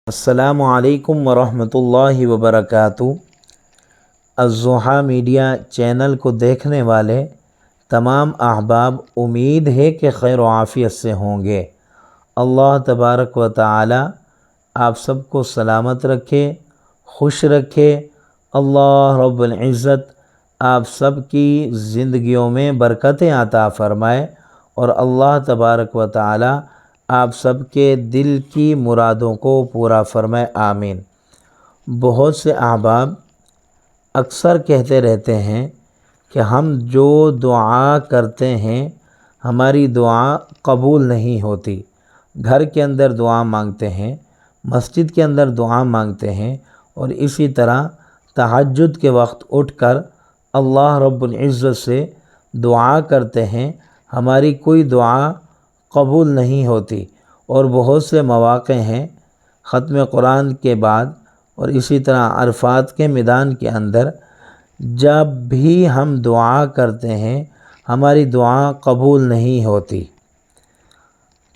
السلام علیکم ورحمۃ اللہ وبرکاتہ۔ الضحیٰ میڈیا چینل کو دیکھنے والے تمام احباب امید ہے کہ خیر و عافیت سے ہوں گے۔ اللہ تبارک و تعالی آپ سب کو سلامت رکھے، خوش رکھے۔ اللہ رب العزت آپ سب کی زندگیوں میں برکتیں عطا فرمائے، اور اللہ تبارک و تعالی آپ سب کے دل کی مرادوں کو پورا فرمائے، آمین۔ بہت سے احباب اکثر کہتے رہتے ہیں کہ ہم جو دعا کرتے ہیں ہماری دعا قبول نہیں ہوتی۔ گھر کے اندر دعا مانگتے ہیں، مسجد کے اندر دعا مانگتے ہیں، اور اسی طرح تہجد کے وقت اٹھ کر اللہ رب العزت سے دعا کرتے ہیں، ہماری کوئی دعا قبول نہیں ہوتی۔ اور بہت سے مواقع ہیں ختم قرآن کے بعد اور اسی طرح عرفات کے میدان کے اندر جب بھی ہم دعا کرتے ہیں ہماری دعا قبول نہیں ہوتی۔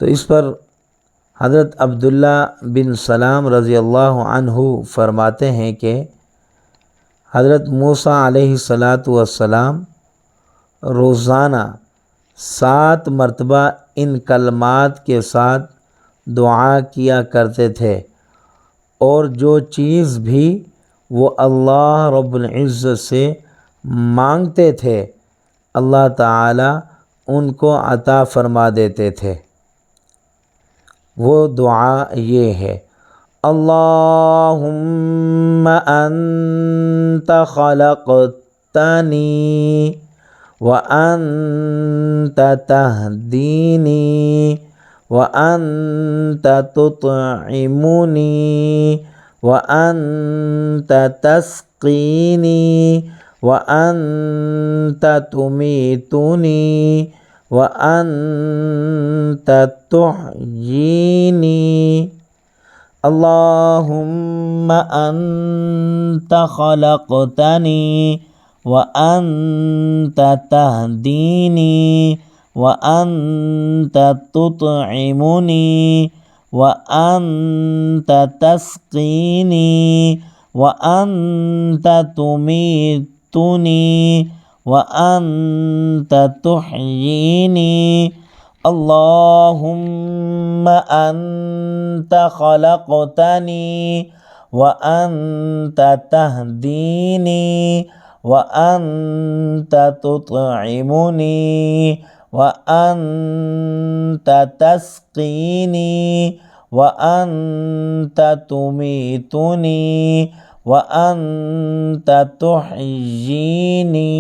تو اس پر حضرت عبداللہ بن سلام رضی اللہ عنہ فرماتے ہیں کہ حضرت موسیٰ علیہ السلام روزانہ 7 مرتبہ ان کلمات کے ساتھ دعا کیا کرتے تھے، اور جو چیز بھی وہ اللہ رب العزت سے مانگتے تھے اللہ تعالی ان کو عطا فرما دیتے تھے۔ وہ دعا یہ ہے: اللہم انت خلقتنی وانت تہدینی وانت تطعمنی وانت تسقینی وانت تمیتنی وانت تحیینی۔ اللہم انت خلقتنی وانت تہدینی وانت تطعمنی وانت تسقینی وانت تمیتنی وانت تحیینی۔ اللہم انت خلقتنی وانت تہدینی وانت تطعمنی وانت تسقینی وانت تمیتنی وانت تحیینی۔